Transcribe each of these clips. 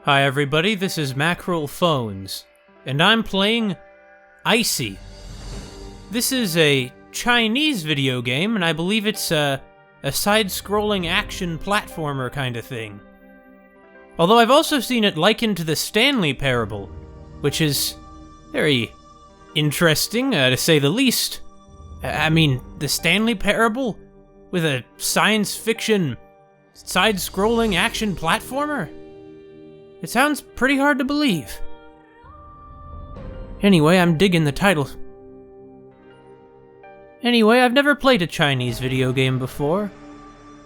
Hi everybody, this is Mackerel Phones, and I'm playing ICEY. This is a Chinese video game, and I believe it's a side-scrolling action platformer kind of thing. Although I've also seen it likened to the Stanley Parable, which is very interesting, to say the least. I mean, the Stanley Parable with a science fiction side-scrolling action platformer? It sounds pretty hard to believe. Anyway, I'm digging the title. Anyway, I've never played a Chinese video game before.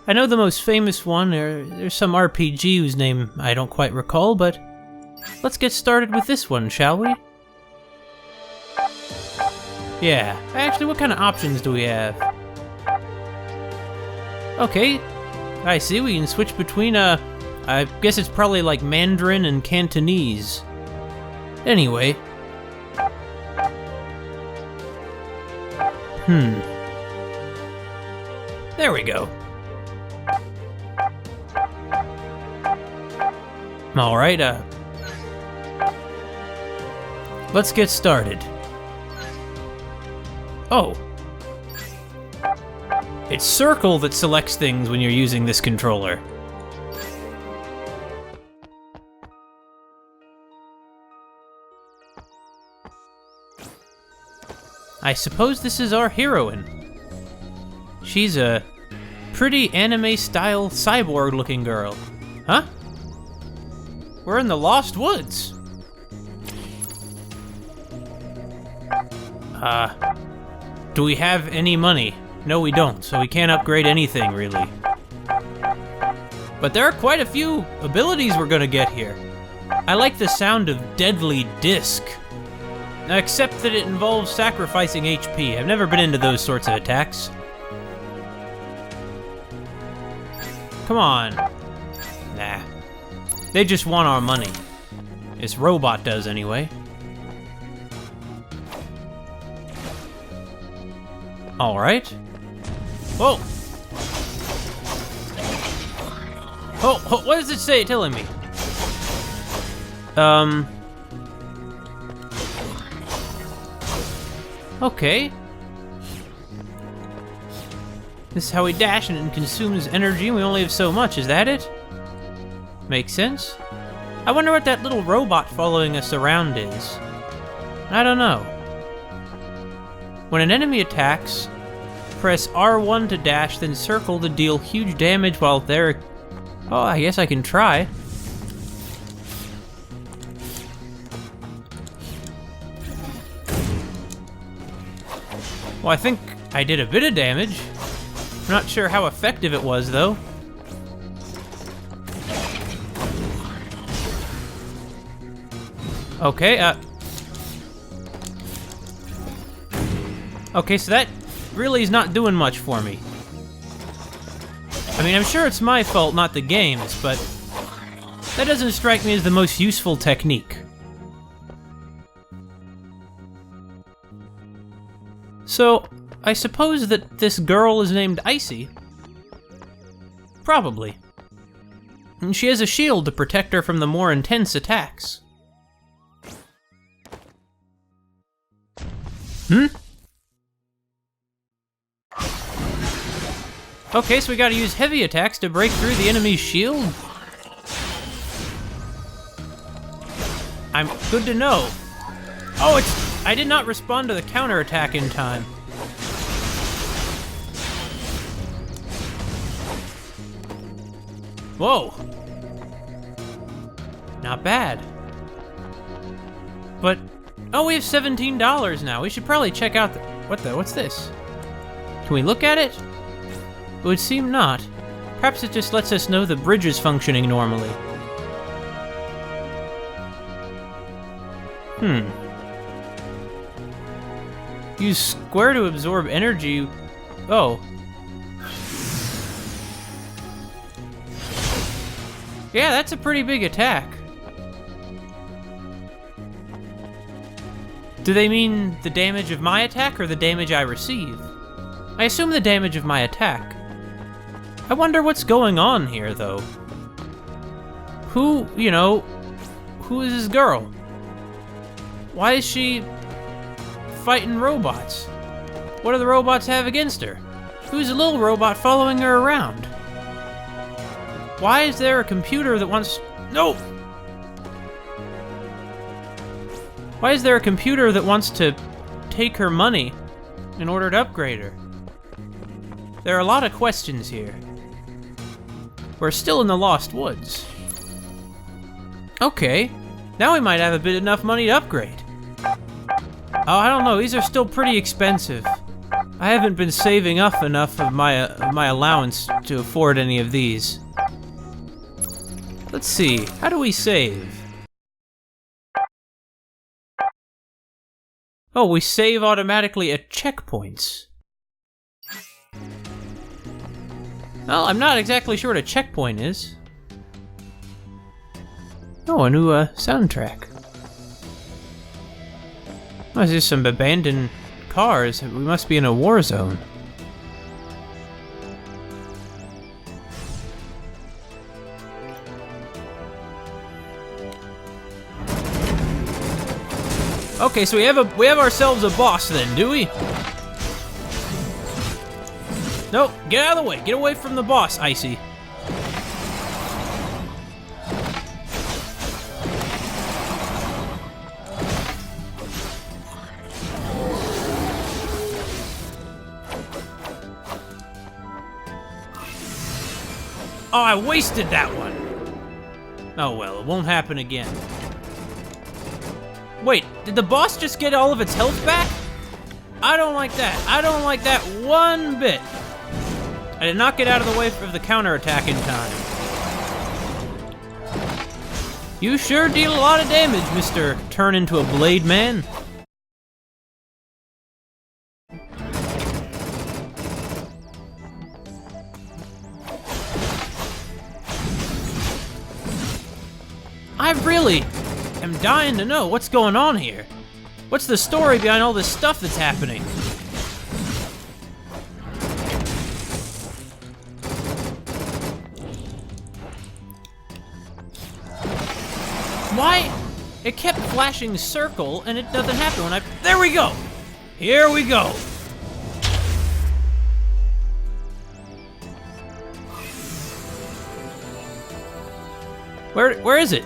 I know the most famous one, there's some RPG whose name I don't quite recall, but let's get started with this one, shall we? Yeah, actually, what kind of options do we have? Okay, I see, we can switch between, I guess it's probably like Mandarin and Cantonese. Anyway. There we go. Alright, let's get started. Oh. It's circle that selects things when you're using this controller. I suppose this is our heroine. She's a pretty anime-style cyborg-looking girl. Huh? We're in the Lost Woods. Do we have any money? No, we don't, so we can't upgrade anything, really. But there are quite a few abilities we're gonna get here. I like the sound of Deadly Disc. Except that it involves sacrificing HP. I've never been into those sorts of attacks. Come on. Nah. They just want our money. This robot does, anyway. Alright. Whoa! Oh, what does it say telling me? Okay. This is how we dash, and it consumes energy, and we only have so much. Is that it? Makes sense. I wonder what that little robot following us around is. I don't know. When an enemy attacks, press R1 to dash, then circle to deal huge damage while they're... Oh, I guess I can try. Well, I think I did a bit of damage. I'm not sure how effective it was, though. Okay, okay, so that really is not doing much for me. I mean, I'm sure it's my fault, not the game's, but that doesn't strike me as the most useful technique. So, I suppose that this girl is named ICEY? Probably. And she has a shield to protect her from the more intense attacks. Okay, so we gotta use heavy attacks to break through the enemy's shield? I'm good to know. Oh, I did not respond to the counterattack in time. Whoa. Not bad. But, oh, we have $17 now. We should probably check out what's this? Can we look at it? It would seem not. Perhaps it just lets us know the bridge is functioning normally. Use square to absorb energy. Oh. Yeah, that's a pretty big attack. Do they mean the damage of my attack or the damage I receive? I assume the damage of my attack. I wonder what's going on here, though. Who, Who is this girl? Why is she fighting robots? What do the robots have against her? Who's a little robot following her around? Why is there a computer that wants... No! Why is there a computer that wants to take her money in order to upgrade her? There are a lot of questions here. We're still in the Lost Woods. Okay, now we might have a bit enough money to upgrade. Oh, I don't know, these are still pretty expensive. I haven't been saving up enough of my allowance to afford any of these. Let's see, how do we save? Oh, we save automatically at checkpoints. Well, I'm not exactly sure what a checkpoint is. Oh, a new soundtrack. Oh, there's some abandoned cars. We must be in a war zone. Okay, so we have ourselves a boss then, do we? Nope, get out of the way. Get away from the boss, ICEY. Oh, I wasted that one. Oh well, it won't happen again. Wait, did the boss just get all of its health back? I don't like that. I don't like that one bit. I did not get out of the way of the counterattack in time. You sure deal a lot of damage, Mr. Turn into a Blade Man. I really am dying to know what's going on here. What's the story behind all this stuff that's happening? Why? It kept flashing circle and it doesn't happen when I... There we go! Here we go! Where is it?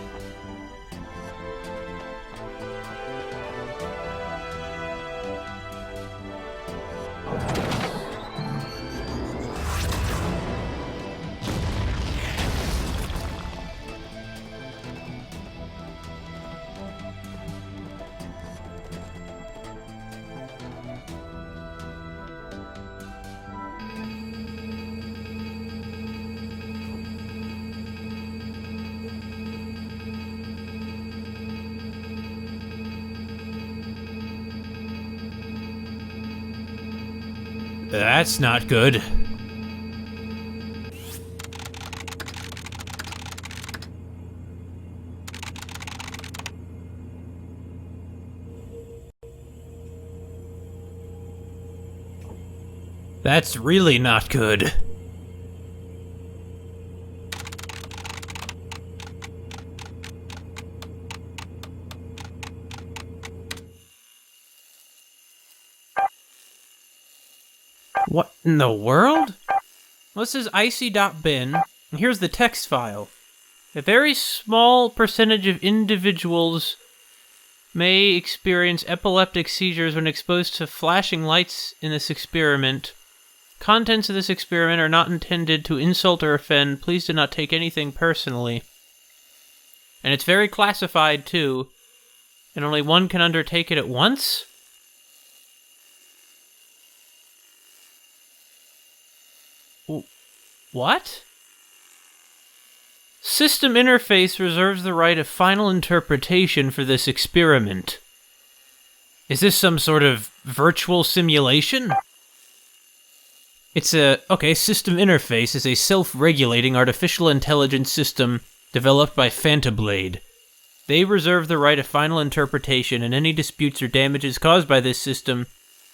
That's not good. That's really not good. What in the world? Well, this is ICEY.bin, and here's the text file. A very small percentage of individuals may experience epileptic seizures when exposed to flashing lights in this experiment. Contents of this experiment are not intended to insult or offend. Please do not take anything personally. And it's very classified, too, and only one can undertake it at once? What? System interface reserves the right of final interpretation for this experiment. Is this some sort of virtual simulation? System interface is a self-regulating artificial intelligence system developed by FantaBlade. They reserve the right of final interpretation, and any disputes or damages caused by this system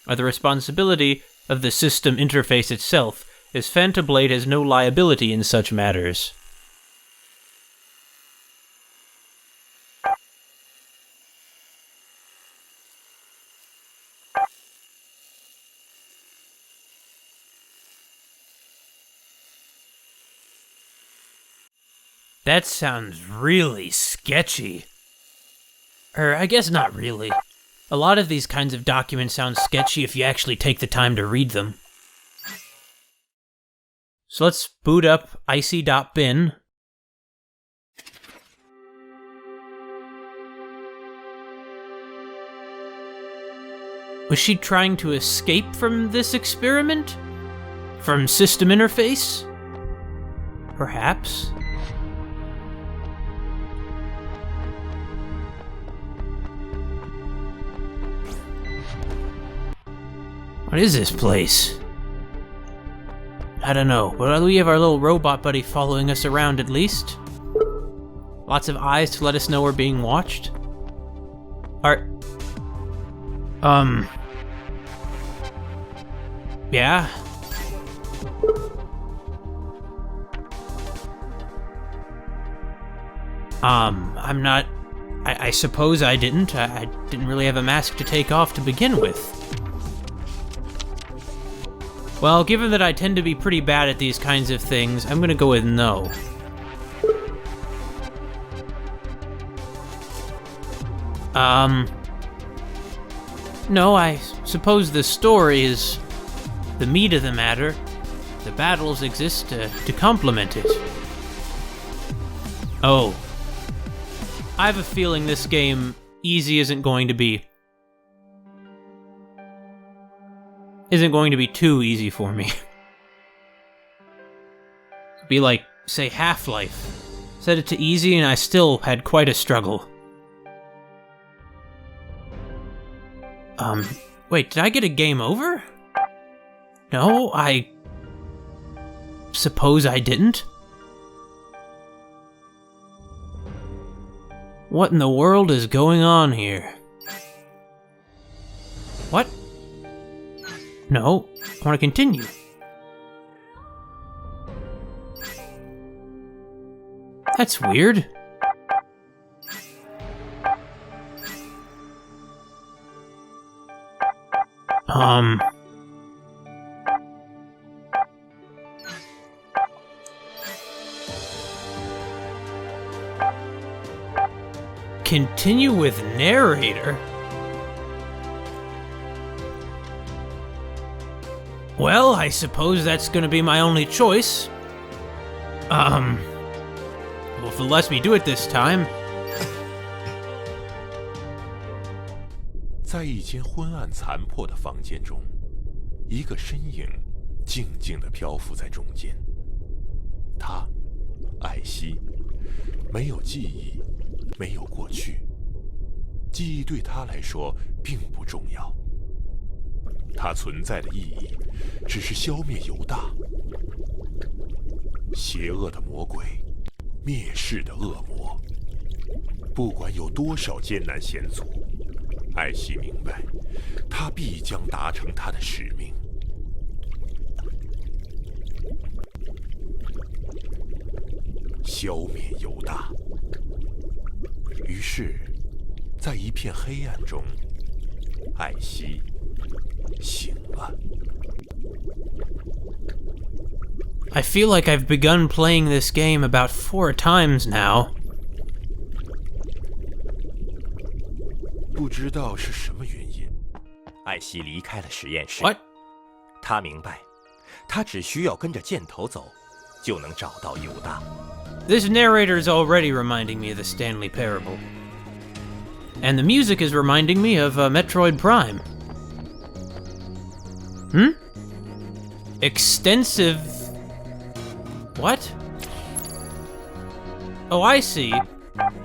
are the responsibility of the system interface itself, as FantaBlade has no liability in such matters. That sounds really sketchy. I guess not really. A lot of these kinds of documents sound sketchy if you actually take the time to read them. So let's boot up ICEY.bin. Was she trying to escape from this experiment? From system interface? Perhaps? What is this place? I don't know, but we have our little robot buddy following us around at least. Lots of eyes to let us know we're being watched. Yeah? I'm not... I suppose I didn't. I didn't really have a mask to take off to begin with. Well, given that I tend to be pretty bad at these kinds of things, I'm gonna go with no. No, I suppose the story is the meat of the matter. The battles exist to complement it. Oh. I have a feeling this game, easy isn't going to be too easy for me. It'd be like, say, Half-Life. Set it to easy and I still had quite a struggle. Wait, did I get a game over? No, I suppose I didn't? What in the world is going on here? What? No, I want to continue. That's weird. Continue with narrator? Well, I suppose that's gonna be my only choice. Well, if it lets me do it this time. 在一间昏暗残破的房间中，一个身影静静地漂浮在中间。他，艾希，没有记忆，没有过去。记忆对他来说并不重要。他存在的意义，只是消灭犹大。邪恶的魔鬼，灭世的恶魔。不管有多少艰难险阻。 艾希明白，他必将达成他的使命。消灭犹大。于是，在一片黑暗中，艾希醒了。I feel like I've begun playing this game about 4 times now. 不知道是什么原因，艾希离开了实验室。What? 他明白，他只需要跟着箭头走，就能找到犹大。This narrator is already reminding me of the Stanley Parable. And the music is reminding me of Metroid Prime. Extensive... What? Oh, I see.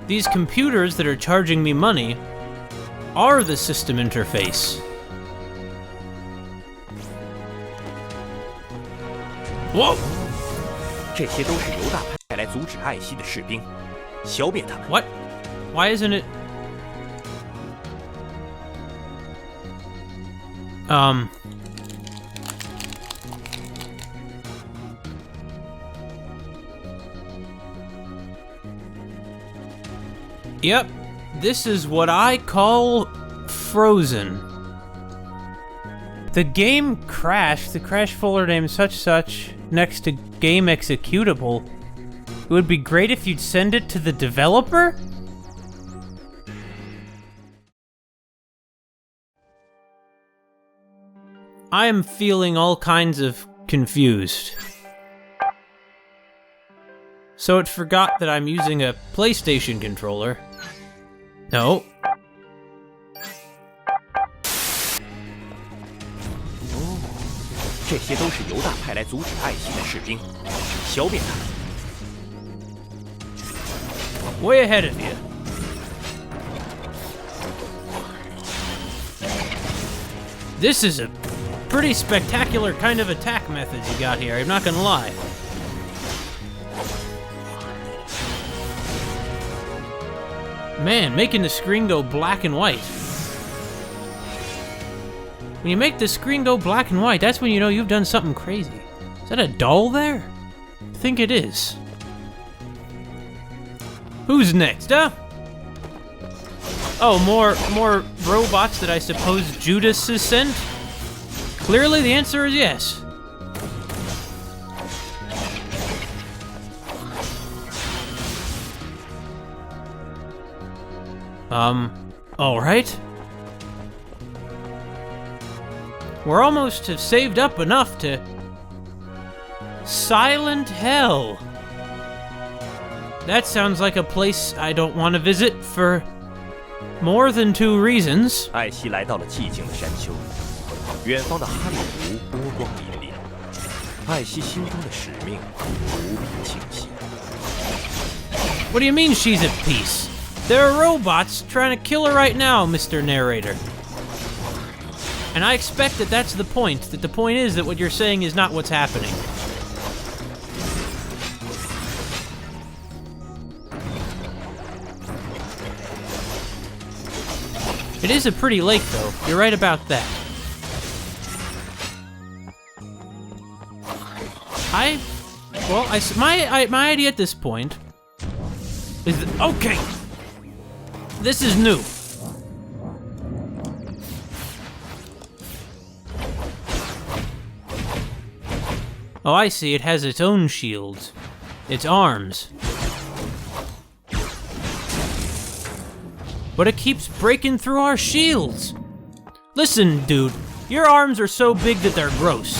These computers that are charging me money are the system interface. Whoa! 这些都是犹大派来阻止艾希的士兵，消灭他们。What? Why isn't it? Yep, this is what I call frozen. The game crashed, the crash folder name such next to game executable. It would be great if you'd send it to the developer? I am feeling all kinds of confused. So it forgot that I'm using a PlayStation controller. No.哦，这些都是犹大派来阻止艾希的士兵，消灭他们。 Way ahead of you. This is a pretty spectacular kind of attack method you got here, I'm not gonna lie. Man, making the screen go black and white. When you make the screen go black and white, that's when you know you've done something crazy. Is that a doll there? I think it is. Who's next, huh? Oh, more robots that I suppose Judas has sent? Clearly the answer is yes. Alright. We're almost have saved up enough to... Silent Hell. That sounds like a place I don't want to visit for more than 2 reasons. 艾希来到了寂静的山丘，远方的哈密湖波光粼粼，艾希心中的使命无比清晰。 What do you mean she's at peace? There are robots trying to kill her right now, Mr. Narrator. And I expect that that's the point, that the point is that what you're saying is not what's happening. It is a pretty lake, though. You're right about that. My idea at this point is that, okay, this is new. Oh, I see. It has its own shields, its arms. But it keeps breaking through our shields. Listen, dude, your arms are so big that they're gross.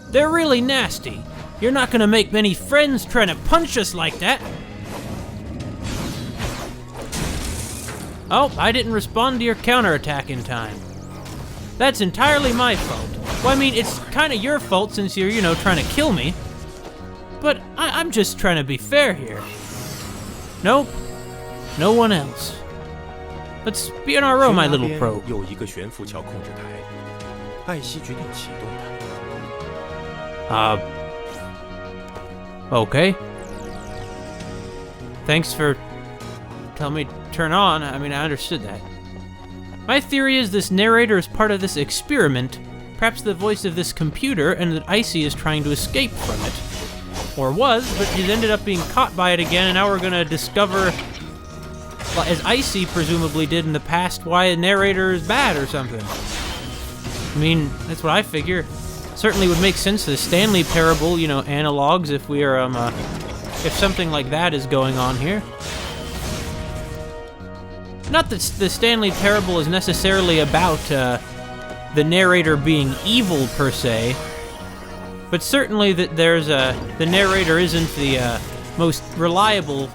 They're really nasty. You're not gonna make many friends trying to punch us like that. Oh, I didn't respond to your counterattack in time. That's entirely my fault. Well, I mean, it's kind of your fault since you're, trying to kill me. But I'm just trying to be fair here. Nope. No one else. Let's be in our row, my little pro. 有一个悬浮桥控制台，艾希决定启动它。Okay. Thanks for telling me to turn on. I mean, I understood that. My theory is this narrator is part of this experiment, perhaps the voice of this computer, and that ICEY is trying to escape from it. Or was, but he's ended up being caught by it again, and now we're gonna discover, well, as ICEY presumably did in the past, why a narrator is bad or something. I mean, that's what I figure. Certainly would make sense, the Stanley Parable, analogs, if we are, if something like that is going on here. Not that the Stanley Parable is necessarily about, the narrator being evil, per se, but certainly that there's the narrator isn't the, most reliable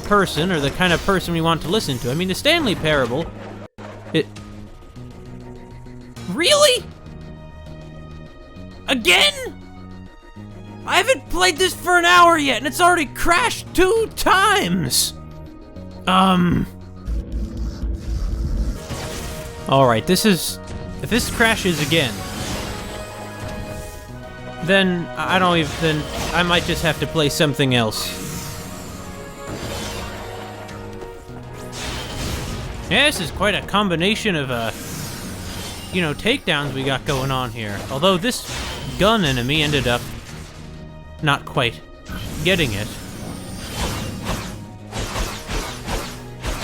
person, or the kind of person we want to listen to. I mean, the Stanley Parable, Really? Again? I haven't played this for an hour yet, and it's already crashed 2 times! Alright, if this crashes again, then I might just have to play something else. Yeah, this is quite a combination of, takedowns we got going on here. Although this gun enemy ended up not quite getting it.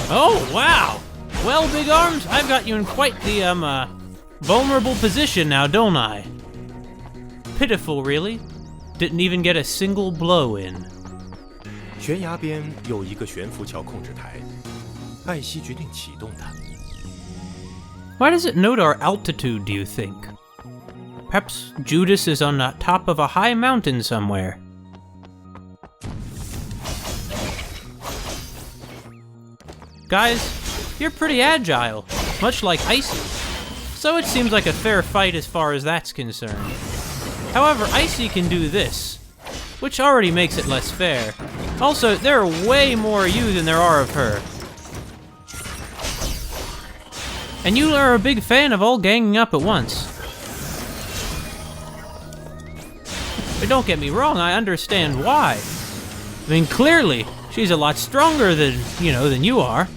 Oh, wow! Well, Big Arms, I've got you in quite the, vulnerable position now, don't I? Pitiful, really. didn't even get a single blow in. 悬崖边有一个悬浮桥控制台，艾希决定启动它。 Why does it note our altitude, do you think? Perhaps Judas is on the top of a high mountain somewhere. Guys, you're pretty agile, much like ICEY, so it seems like a fair fight as far as that's concerned. However, ICEY can do this, which already makes it less fair. Also, there are way more you than there are of her. And you are a big fan of all ganging up at once. But don't get me wrong, I understand why. I mean, clearly, she's a lot stronger than you are.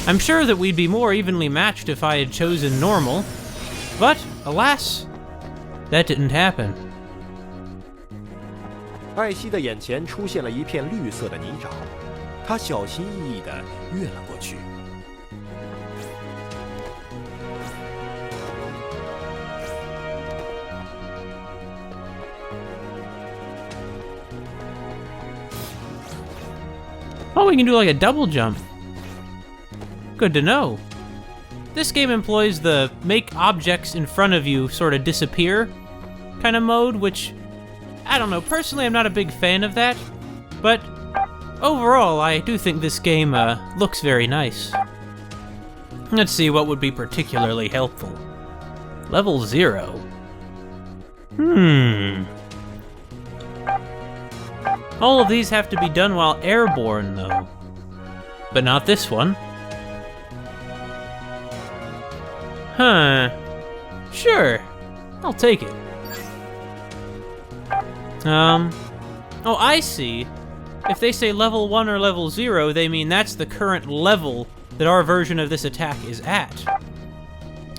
I'm sure that we'd be more evenly matched if I had chosen normal, but, alas, that didn't happen. 艾希的眼前出现了一片绿色的泥沼，他小心翼翼地越了过去。 Oh, we can do like a double jump. Good to know. This game employs the make objects in front of you sort of disappear kind of mode, which, I don't know, personally I'm not a big fan of that, but overall I do think this game looks very nice. Let's see what would be particularly helpful. Level 0. All of these have to be done while airborne, though. But not this one. Huh. Sure. I'll take it. Oh, I see. If they say level 1 or level 0, they mean that's the current level that our version of this attack is at.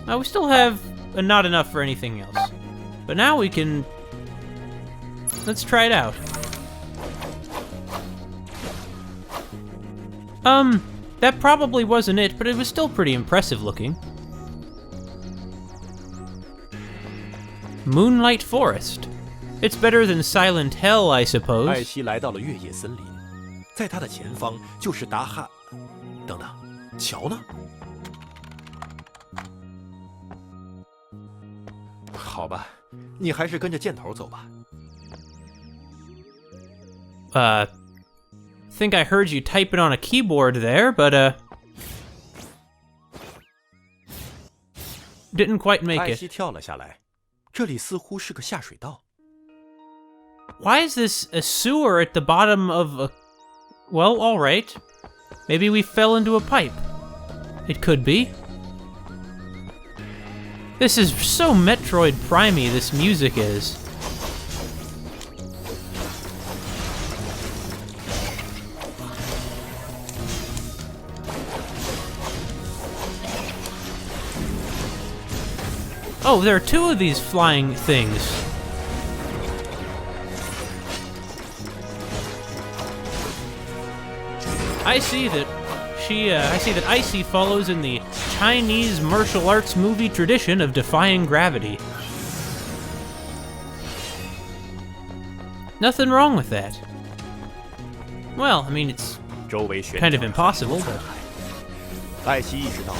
Now, we still have not enough for anything else. But now we can... Let's try it out. That probably wasn't it, but it was still pretty impressive looking. Moonlight Forest. It's better than Silent Hell, I suppose. 艾希来到了越野森林，在他的前方就是达哈。等等，桥呢？好吧，你还是跟着箭头走吧。Think I heard you typing on a keyboard there, but, didn't quite make 艾 it. 希跳了下来，这里似乎是个下水道。 Why is this a sewer at the bottom of a... Well, alright. Maybe we fell into a pipe. It could be. This is so Metroid Prime-y, this music is. Oh, there are two of these flying things. I see that ICEY follows in the Chinese martial arts movie tradition of defying gravity. Nothing wrong with that. Well, I mean, it's kind of impossible, but... 艾希意识到，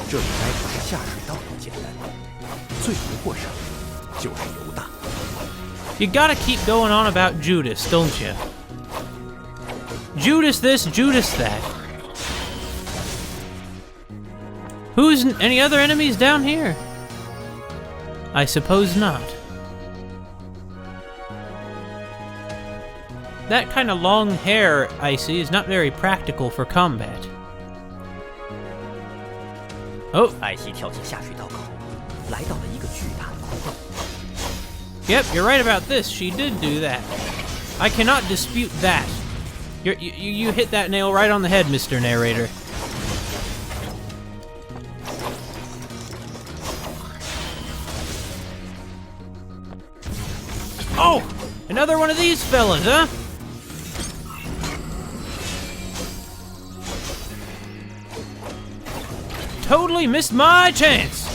这里该不是下水道那么简单，最不过上就是犹大。 You gotta keep going on about Judas, don't you? Judas this, Judas that. Who's any other enemies down here? I suppose not. That kind of long hair, ICEY, is not very practical for combat. Oh. 艾希跳进下水道口，来到了一个巨大的窟窿。 Yep, you're right about this. She did do that. I cannot dispute that. You hit that nail right on the head, Mr. Narrator. Oh! Another one of these fellas, huh? Totally missed my chance!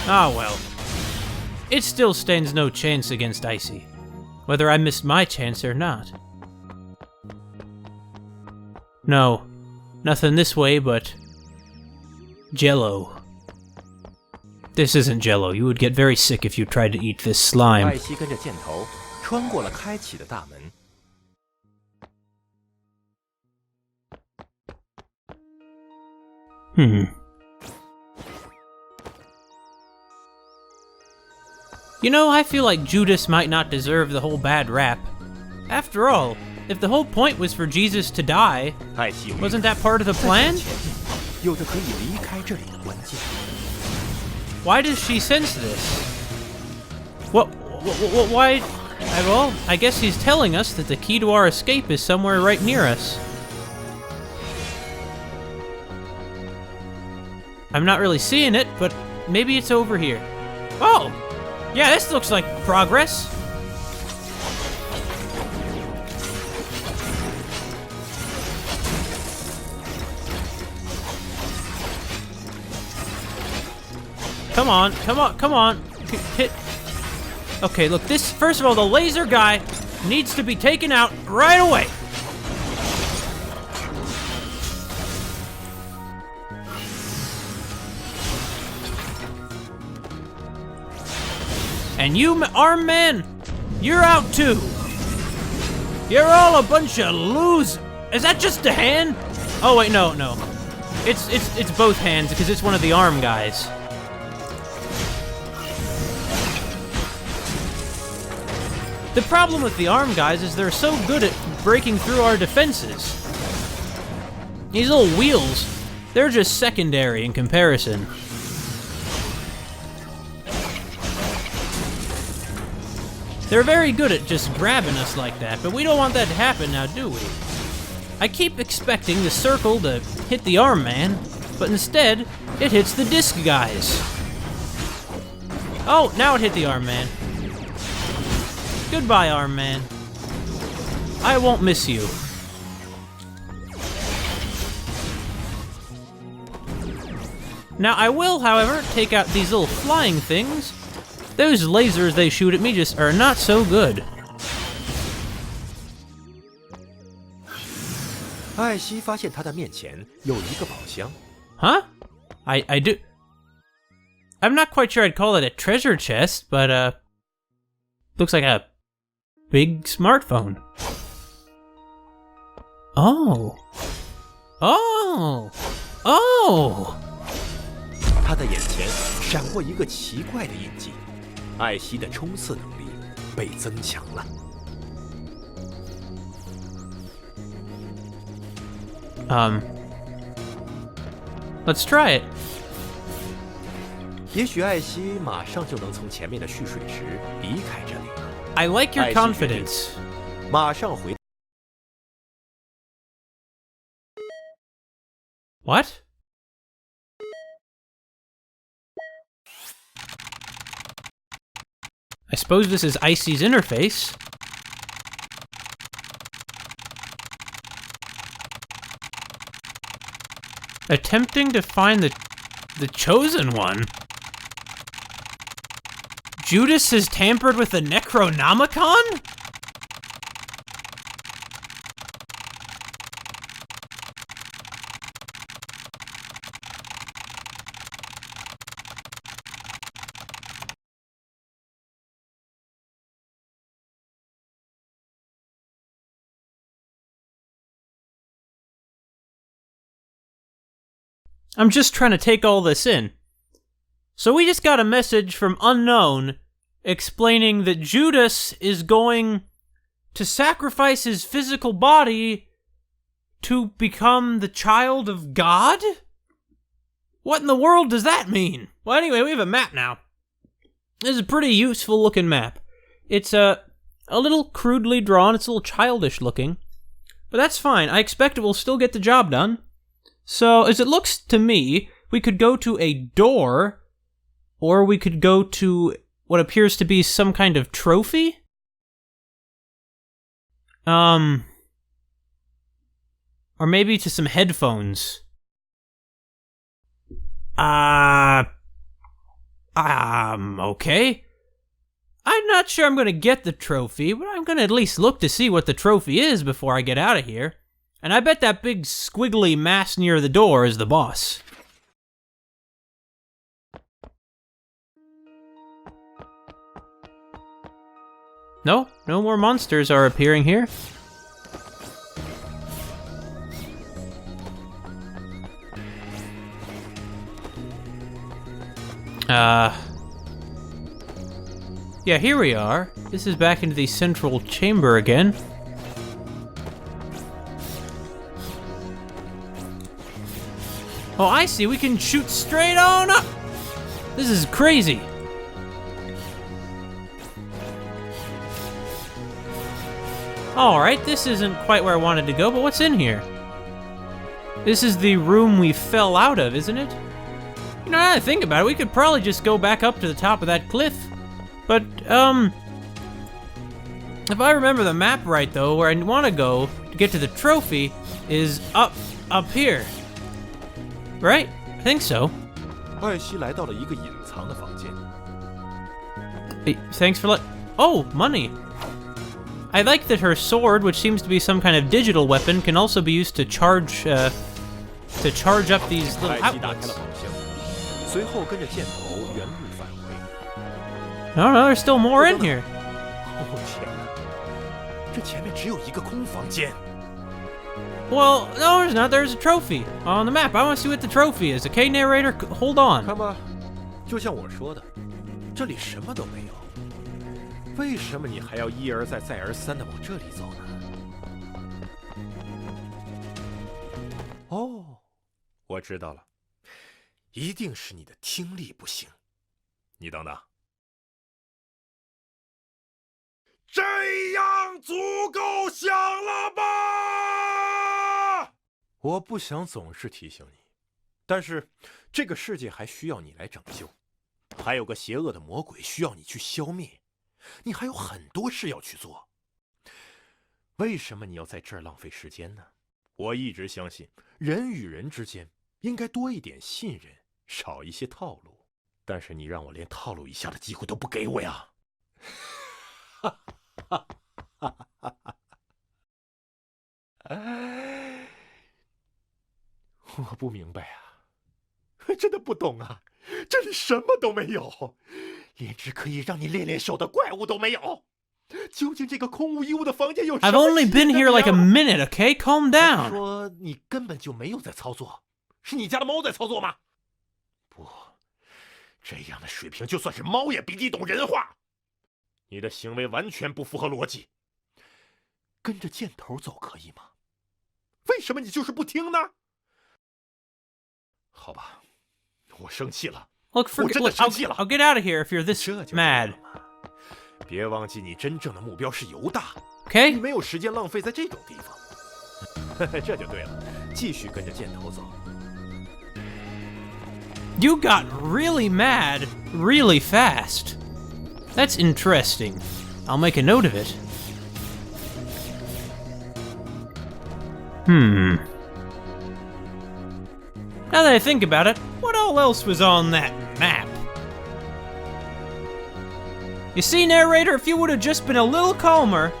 Ah, well. it still stands no chance against ICEY, whether I missed my chance or not. No, nothing this way but Jello. This isn't Jello. You would get very sick if you tried to eat this slime. 艾希跟着箭头穿过了开启的大门。 You know, I feel like Judas might not deserve the whole bad rap. After all, if the whole point was for Jesus to die, 艾希 wasn't that part of the plan? 有着可以离开这里的关键。 Why does she sense this? Why? Well, I guess he's telling us that the key to our escape is somewhere right near us. I'm not really seeing it, but maybe it's over here. Oh! Yeah, this looks like progress. Come on, come on, come on. Hit. Okay, look, this, first of all, the laser guy needs to be taken out right away. And you, arm man, you're out too. You're all a bunch of losers. Is that just a hand? Oh wait, no. It's both hands because it's one of the arm guys. The problem with the arm guys is they're so good at breaking through our defenses. These little wheels, they're just secondary in comparison. They're very good at just grabbing us like that, but we don't want that to happen now, do we? I keep expecting the circle to hit the arm man, but instead, it hits the disc guys. Oh, now it hit the arm man. Goodbye, arm man. I won't miss you. Now, I will, however, take out these little flying things. Those lasers they shoot at me just are not so good. 艾希发现他的面前有一个宝箱。 Huh? I do... I'm not quite sure I'd call it a treasure chest, but, looks like a big smartphone. Oh. Oh. Oh. 他的眼前闪过一个奇怪的印记，艾希的冲刺能力被增强了。Let's try it. 也许艾希马上就能从前面的蓄水池离开这里了。 I like your 艾希决定 confidence. 马上回。 What? I suppose this is ICEY's interface. Attempting to find the chosen one. Judas has tampered with the Necronomicon? I'm just trying to take all this in. So we just got a message from Unknown explaining that Judas is going to sacrifice his physical body to become the child of God? What in the world does that mean? Well, anyway, we have a map now. This is a pretty useful looking map. It's a little crudely drawn, it's a little childish looking, but that's fine. I expect it will still get the job done. So, as it looks to me, we could go to a door, or we could go to what appears to be some kind of trophy? Or maybe to some headphones. Okay. I'm not sure I'm gonna get the trophy, but I'm gonna at least look to see what the trophy is before I get out of here. And I bet that big squiggly mass near the door is the boss. No more monsters are appearing here. Yeah, here we are. This is back into the central chamber again. Oh, I see. We can shoot straight on up. This is crazy. Alright, this isn't quite where I wanted to go, but what's in here? This is the room we fell out of, isn't it? You know, now that I think about it, we could probably just go back up to the top of that cliff. But, if I remember the map right, though, where I want to go to get to the trophy is up here. Right? I think so. 艾希来到了一个隐藏的房间。 Hey, thanks for Oh, money. I like that her sword, which seems to be some kind of digital weapon, can also be used to charge up these little 艾希打开 outlets. 了宝箱，随后跟着箭头原路返回。 No, there's still more in here. 哦天哪，这前面只有一个空房间。 Well, no, there's not. There's a trophy on the map. I want to see what the trophy is. Okay, narrator, hold on. 看吧，就像我说的，这里什么都没有。为什么你还要一而再、再而三的往这里走呢？哦，我知道了，一定是你的听力不行。你等等，这样足够响了吧？我不想总是提醒你，但是这个世界还需要你来拯救，还有个邪恶的魔鬼需要你去消灭。 你还有很多事要去做，为什么你要在这儿浪费时间呢？我一直相信人与人之间应该多一点信任，少一些套路。但是你让我连套路一下的机会都不给我呀！我不明白啊，真的不懂啊，这里什么都没有。 连只可以让你练练手的怪物都没有，究竟这个空无一物的房间有什么？ I've only been here like a minute, okay? Calm down. 说你根本就没有在操作，是你家的猫在操作吗？不，这样的水平，就算是猫也比你懂人话。你的行为完全不符合逻辑。跟着箭头走可以吗？为什么你就是不听呢？好吧，我生气了。 Look, I'll get out of here if you're this mad. 别忘记，你真正的目标是犹大。Okay? 你没有时间浪费在这种地方。这就对了，继续跟着箭头走。You got really mad really fast. That's interesting. I'll make a note of it. Now that I think about it, what all else was on that map? You see, narrator, if you would have just been a little calmer,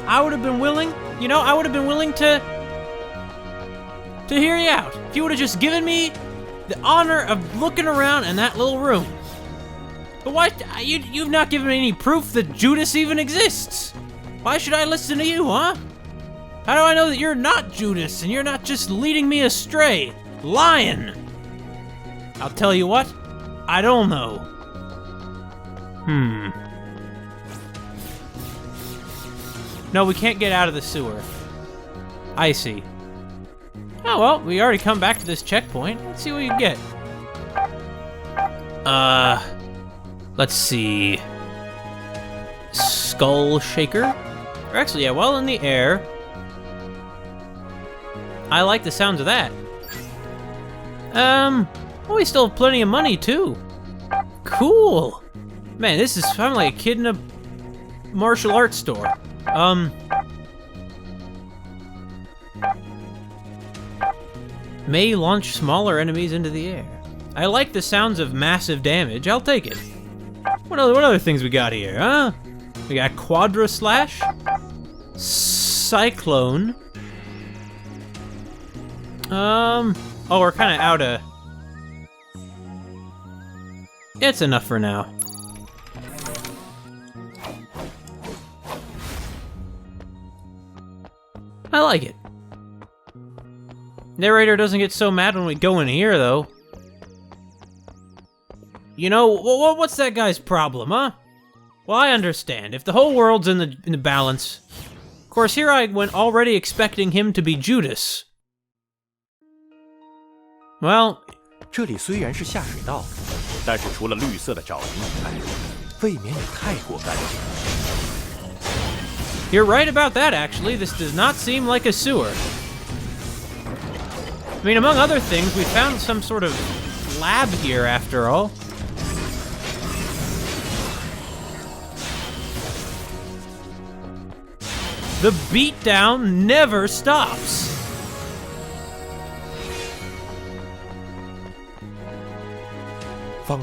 I would have been willing, I would have been willing to hear you out. If you would have just given me the honor of looking around in that little room. But why, you've not given me any proof that Judas even exists. Why should I listen to you, huh? How do I know that you're not Judas and you're not just leading me astray? Lying! I'll tell you what, I don't know. No, we can't get out of the sewer. I see. Oh well, we already come back to this checkpoint. Let's see what you get. Let's see. Skull Shaker? Or actually, yeah, while in the air. I like the sounds of that. Oh, we still have plenty of money, too. Cool. Man, I'm like a kid in a martial arts store. May launch smaller enemies into the air. I like the sounds of massive damage. I'll take it. What other things we got here, huh? We got Quadra Slash, Cyclone. Oh, we're kind of out of... It's enough for now. I like it. Narrator doesn't get so mad when we go in here, though. You know, what's that guy's problem, huh? Well, I understand. If the whole world's in the balance... Of course, here I went already expecting him to be Judas. Well... 这里虽然是下水道，但是除了绿色的沼泥以外，未免也太过干净。 You're right about that, actually. This does not seem like a sewer. I mean, among other things, we found some sort of lab here, after all. The beatdown never stops. I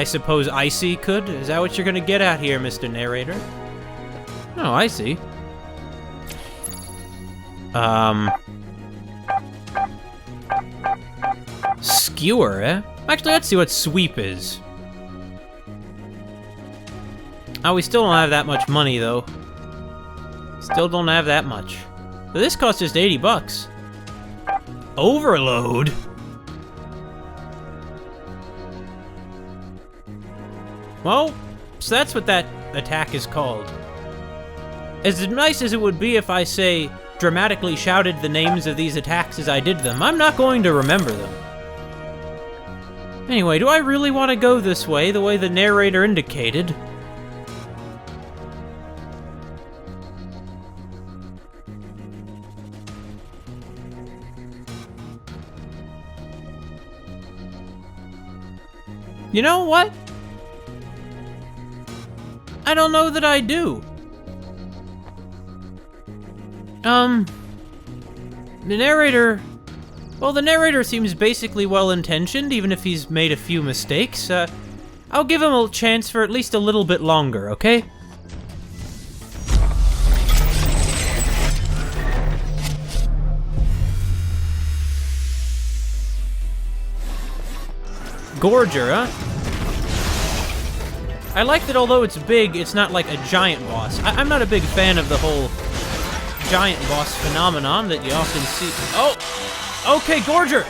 suppose ICEY could? Is that what you're gonna get at here, Mr. Narrator? No, I see. Skewer, eh? Actually, let's see what sweep is. Oh, we still don't have that much money, though. Still don't have that much. But this costs just 80 bucks. Overload? Well, so that's what that attack is called. As nice as it would be if I, say, dramatically shouted the names of these attacks as I did them, I'm not going to remember them. Anyway, do I really want to go this way, the way the narrator indicated? You know what? I don't know that I do. The narrator... Well, the narrator seems basically well-intentioned, even if he's made a few mistakes. I'll give him a chance for at least a little bit longer, okay? Gorger, huh? I like that although it's big, it's not like a giant boss. I'm not a big fan of the whole giant boss phenomenon that you often see. Oh! Okay, Gorger!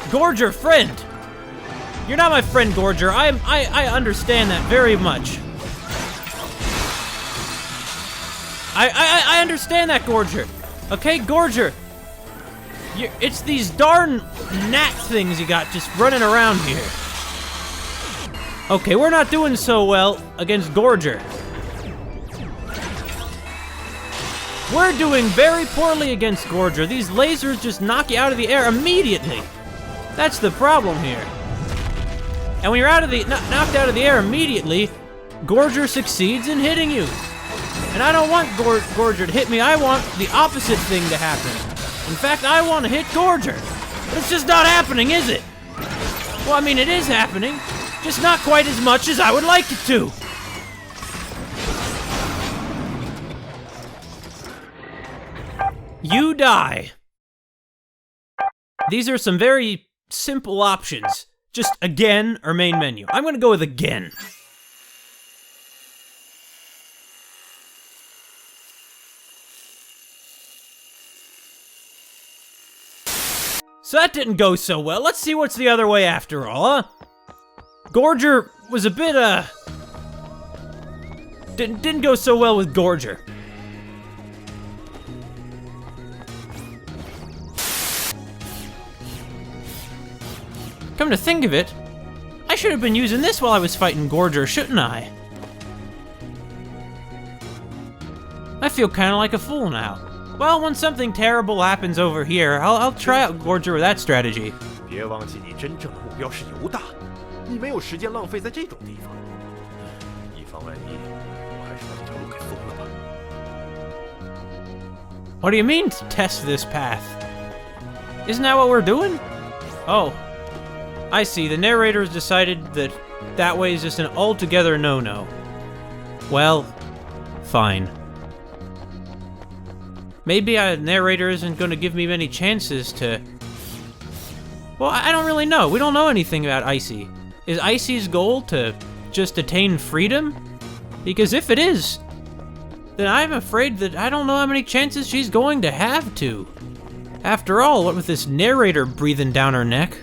Gorger, friend! You're not my friend, Gorger. I understand that very much. I understand that, Gorger. Okay, Gorger. It's these darn gnat things you got just running around here. Okay, we're not doing so well against Gorger. We're doing very poorly against Gorger. These lasers just knock you out of the air immediately. That's the problem here. And when you're knocked out of the air immediately, Gorger succeeds in hitting you. And I don't want Gorger to hit me. I want the opposite thing to happen. In fact, I want to hit Gorger. But it's just not happening, is it? Well, I mean, it is happening. Just not quite as much as I would like it to. You die. These are some very simple options. Just again or main menu. I'm gonna go with again. So that didn't go so well. Let's see what's the other way after all, huh? Gorger was a bit, didn't go so well with Gorger. Come to think of it, I should have been using this while I was fighting Gorger, shouldn't I? I feel kinda like a fool now. Well, when something terrible happens over here, I'll try out Gorger with that strategy. 别忘记你真正的目标是犹大，你没有时间浪费在这种地方。以防万一，我还是把这条路给封了吧。What do you mean, test this path? Isn't that what we're doing? Oh. I see, the narrator's decided that that way is just an altogether no-no. Well, fine. Maybe a narrator isn't going to give me many chances to... Well, I don't really know. We don't know anything about ICEY. Is ICEY's goal to just attain freedom? Because if it is, then I'm afraid that I don't know how many chances she's going to have to. After all, what with this narrator breathing down her neck...